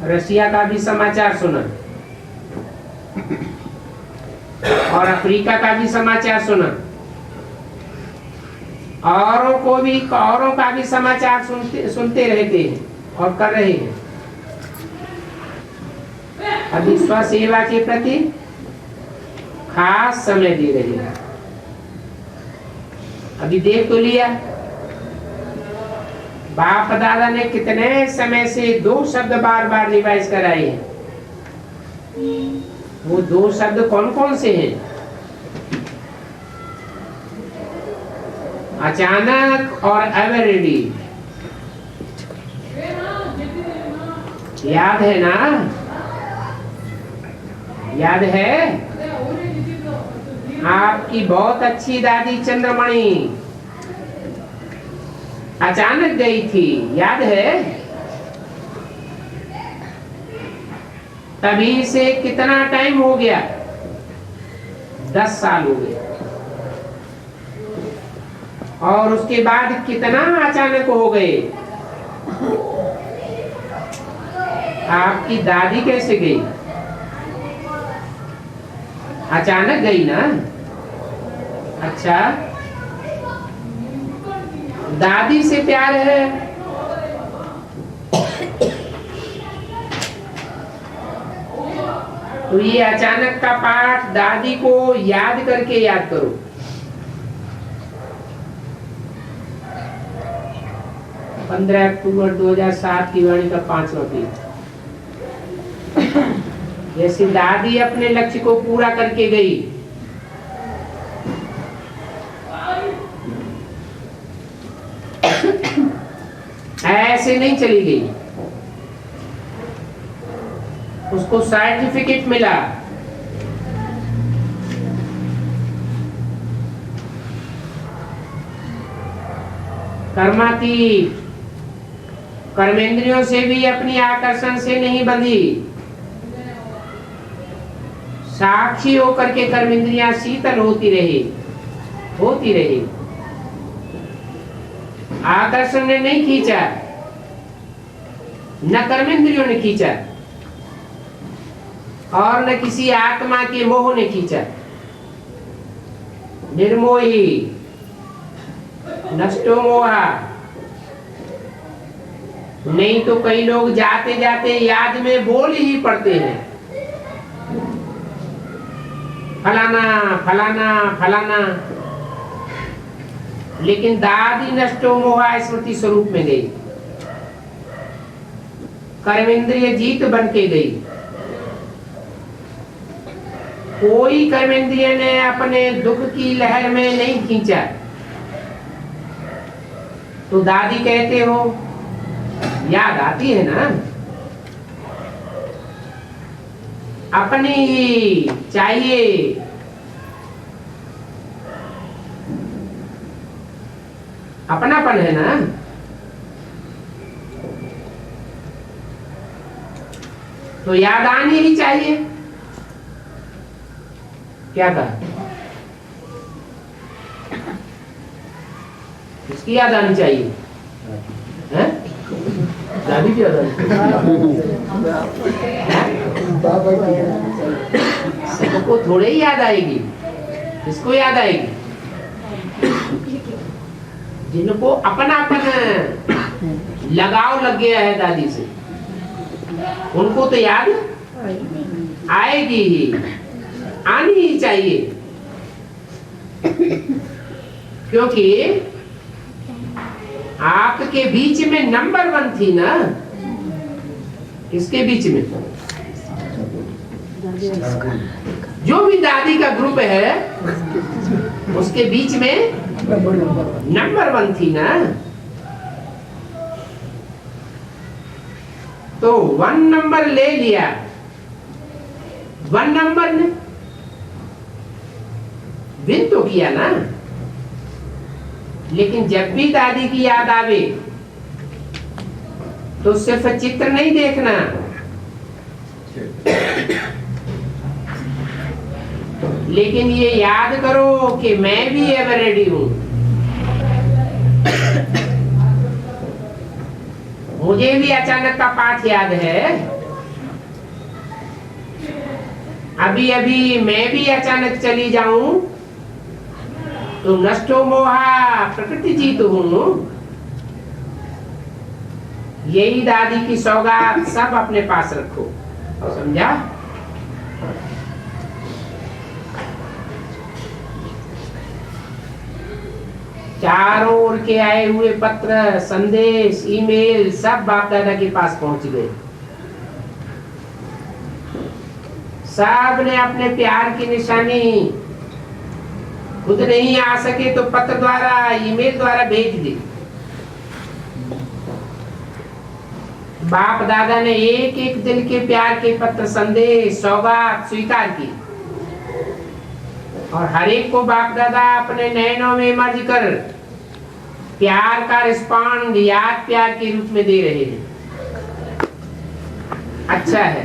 A: रशिया का भी समाचार सुना और अफ्रीका का भी समाचार सुना, औरों का भी समाचार सुनते रहते हैं और कर रहे हैं। अभी स्वसेवा के प्रति खास समय दे रहे हैं। अभी देख तो लिया, बाप दादा ने कितने समय से 2 शब्द बार बार रिवाइज कराए हैं। वो 2 शब्द कौन कौन से हैं? अचानक और एवरीडी। याद है ना? याद है? आपकी बहुत अच्छी दादी चंद्रमणि अचानक गई थी, याद है? तभी से कितना टाइम हो गया? 10 साल हो गए। और उसके बाद कितना अचानक हो गए? आपकी दादी कैसे गई? अचानक गई ना? अच्छा, दादी से प्यार है। तो ये अचानक का पाठ दादी को याद करके याद करो। पंद्रह अक्टूबर 2007 की वाणी का 5वां पेज। जैसे दादी अपने लक्ष्य को पूरा करके गई, ऐसे नहीं चली गई। उसको सर्टिफिकेट मिला। कर्मातीत, कर्मेंद्रियों से भी अपनी आकर्षण से नहीं बंधी। साक्षी होकर के कर्मेंद्रियां शीतल होती रही। आकर्षण ने नहीं खींचा, न कर्मेंद्रियों ने खींचा और न किसी आत्मा के मोह ने खींचा। निर्मोही, नष्टो मोहा। नहीं तो कई लोग जाते जाते याद में बोल ही पड़ते हैं, फलाना फलाना फलाना। लेकिन दादी नष्टो मोहा स्मृति स्वरूप में गई, कर्मेंद्रिय जीत बन के गई। कोई कर्मेंद्रिय ने अपने दुख की लहर में नहीं खींचा। तो दादी कहते हो, याद आती है ना? अपनी ही चाहिए। अपनापन है ना? तो याद आनी ही चाहिए। क्या कहा? इसकी याद आनी चाहिए है? दादी की याद आनी सबको थोड़े ही याद आएगी। किसको याद आएगी? जिनको अपनापन लगाव लग गया है दादी से, उनको तो याद आएगी ही, आनी ही चाहिए। क्योंकि आपके बीच में नंबर 1 थी ना। किसके बीच में? जो भी दादी का ग्रुप है उसके बीच में नंबर 1 थी ना। तो 1 नंबर ले लिया, वन नंबर ने विन तो किया ना। लेकिन जब भी दादी की याद आवे तो सिर्फ चित्र नहीं देखना, लेकिन ये याद करो कि मैं भी एवर रेडी हूं। मुझे भी अचानक का पाठ याद है। अभी अभी मैं भी अचानक चली जाऊं तो नष्टो मोहा प्रकृति जीत हूं। यही दादी की सौगात सब अपने पास रखो, समझा? चारों ओर के आए हुए पत्र, संदेश, ईमेल सब बाप दादा के पास पहुंच गए। सब ने अपने प्यार की निशानी खुद नहीं आ सके तो पत्र द्वारा, ईमेल द्वारा भेज दी। बाप दादा ने एक एक दिल के प्यार के पत्र, संदेश, सौगात स्वीकार की और हर एक को बाप दादा अपने नयनों में मर्ज कर प्यार का रिस्पॉन्ड याद प्यार के रूप में दे रहे हैं। अच्छा है,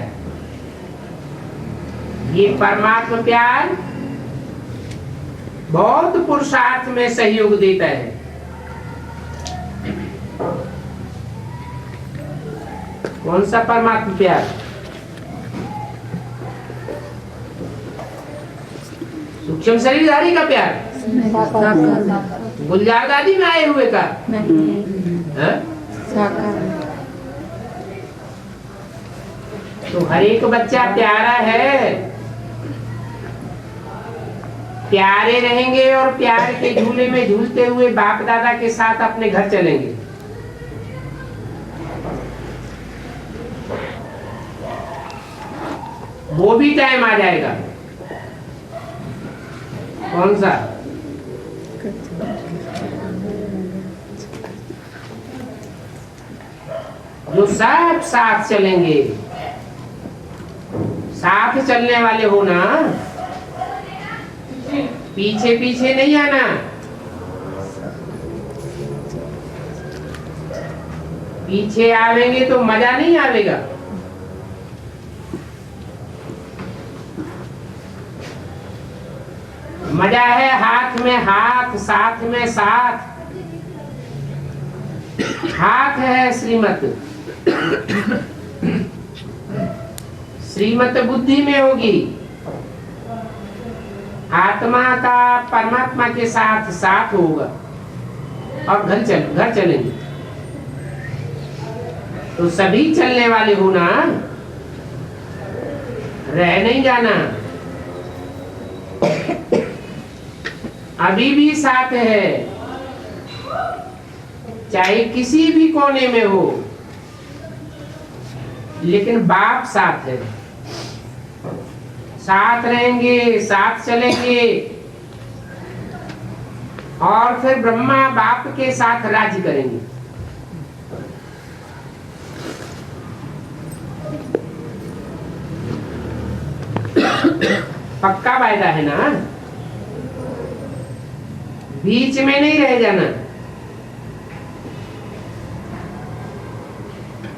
A: ये परमात्मा प्यार बहुत पुरुषार्थ में सहयोग देता है। कौन सा परमात्मा प्यार? सूक्ष्म शरीरधारी का प्यार, गुलजार दादी में आए हुए का, तो हर एक बच्चा प्यारा है। प्यारे रहेंगे और प्यार के झूले में झूलते हुए बाप दादा के साथ अपने घर चलेंगे। वो भी टाइम आ जाएगा। कौन सा? जो सब साथ चलेंगे। साथ चलने वाले हो ना, पीछे पीछे नहीं आना। पीछे आवेंगे तो मजा नहीं आवेगा। मजा है हाथ में हाथ, साथ में साथ। हाथ है श्रीमत, श्रीमत बुद्धि में होगी। आत्मा का परमात्मा के साथ साथ होगा और घर चलेंगे। तो सभी चलने वाले हो ना, रह नहीं जाना। अभी भी साथ है, चाहे किसी भी कोने में हो, लेकिन बाप साथ है। साथ रहेंगे, साथ चलेंगे और फिर ब्रह्मा बाप के साथ राज्य करेंगे। पक्का वायदा है ना, बीच में नहीं रह जाना।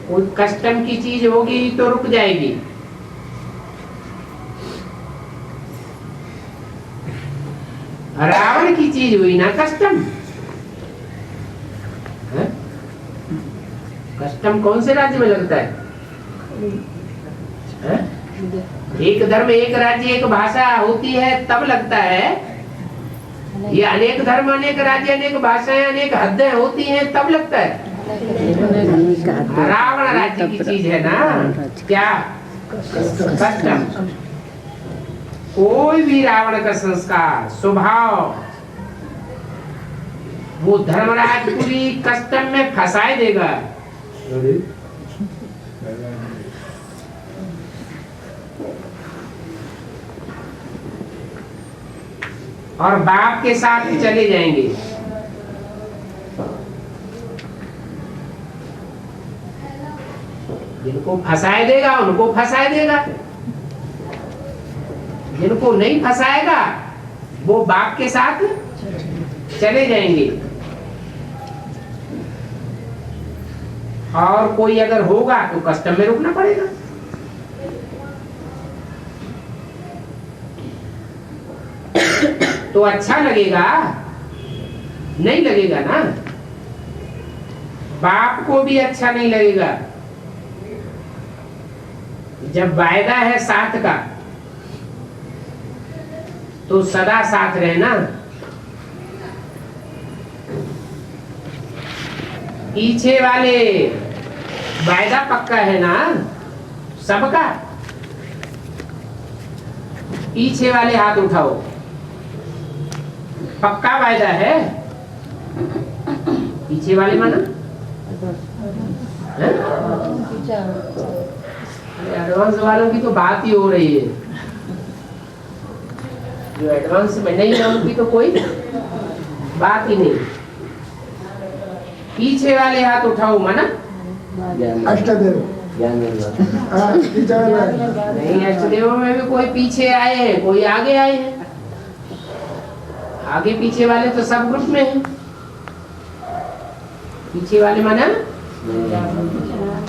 A: कोई कस्टम की चीज होगी तो रुक जाएगी। रावण की चीज हुई ना कस्टम। कस्टम कौन से राज्य में लगता है? एक धर्म, एक राज्य, एक भाषा होती है तब लगता है। ये अनेक धर्म, अनेक राज्य, अनेक भाषाएं, अनेक हदें होती हैं तब लगता है। रावण राज्य की चीज है ना, क्या कस्टम। कोई भी रावण का संस्कार, स्वभाव, वो धर्मराज पूरी कस्टम में फंसाए देगा। और बाप के साथ चले जाएंगे। जिनको फंसाए देगा उनको फंसाए देगा। जिनको नहीं फंसाएगा वो बाप के साथ चले जाएंगे, और कोई अगर होगा तो कस्टम में रुकना पड़ेगा। तो अच्छा लगेगा? नहीं लगेगा ना। बाप को भी अच्छा नहीं लगेगा। जब वायदा है साथ का तो सदा साथ रहना। पीछे वाले वायदा पक्का है ना सबका? पीछे वाले हाथ उठाओ, पक्का वायदा है? पीछे वाले माना एडवांस वालों की तो बात ही हो रही है, जो एडवांस में नहीं है उनकी तो कोई बात ही नहीं। पीछे वाले हाथ उठाओ माना
B: अष्टदेव
A: नहीं, अष्टदेव में भी कोई पीछे आए हैं, कोई आगे आए हैं। आगे पीछे वाले तो सब ग्रुप में हैं। पीछे वाले माना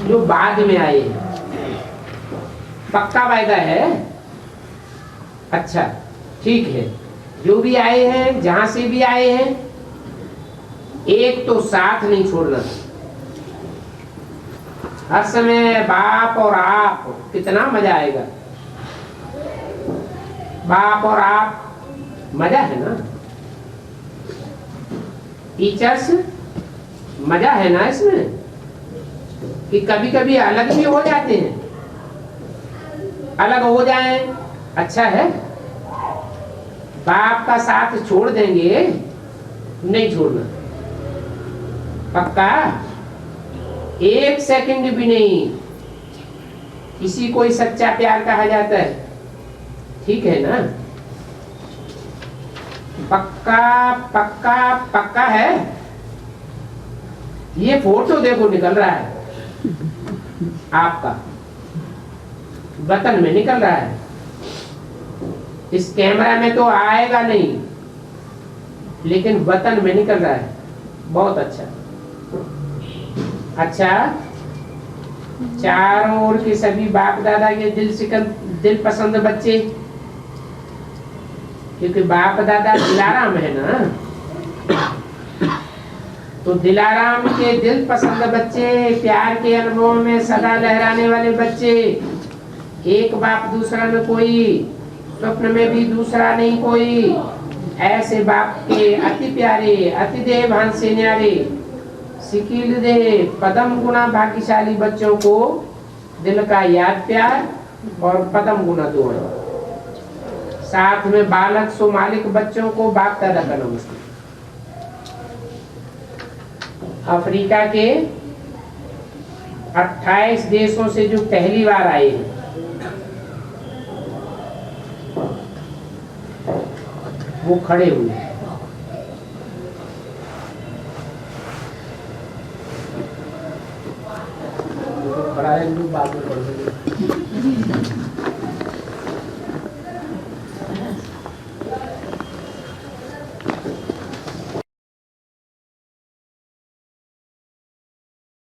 A: जो बाद में आए हैं। पक्का वायदा है? अच्छा ठीक है। जो भी आए हैं, जहां से भी आए हैं, एक तो साथ नहीं छोड़ना। हर समय बाप और आप, कितना मजा आएगा। बाप और आप मजा है ना। टीचर्स मजा है ना इसमें, कि कभी कभी अलग भी हो जाते हैं। अलग हो जाए अच्छा है। बाप का साथ छोड़ देंगे? नहीं छोड़ना। पक्का? एक सेकंड भी नहीं। इसी को ही सच्चा प्यार कहा जाता है। ठीक है ना? पक्का पक्का पक्का है। ये फोटो देखो निकल रहा है आपका, वतन में निकल रहा है। इस कैमरा में तो आएगा नहीं, लेकिन वतन में निकल रहा है। बहुत अच्छा। अच्छा, चारों ओर के सभी बाप दादा के दिल पसंद बच्चे, क्योंकि बाप दादा दिलाराम है ना, तो दिलाराम के दिल पसंद बच्चे, प्यार के अनुभव में सदा लहराने वाले बच्चे। एक बाप दूसरा न कोई, स्वप्न में भी दूसरा नहीं कोई। ऐसे बाप के अति प्यारे, अति देव हंसे न्यारे, सिकील दे पदम गुना भाग्यशाली बच्चों को दिल का याद प्यार और पदम गुना दो। साथ में बालक सो मालिक बच्चों को बाप दादा का नमस्ते। अफ्रीका के 28 देशों से जो पहली बार आए हैं, वो खड़े हुए। खड़ा है, बाद में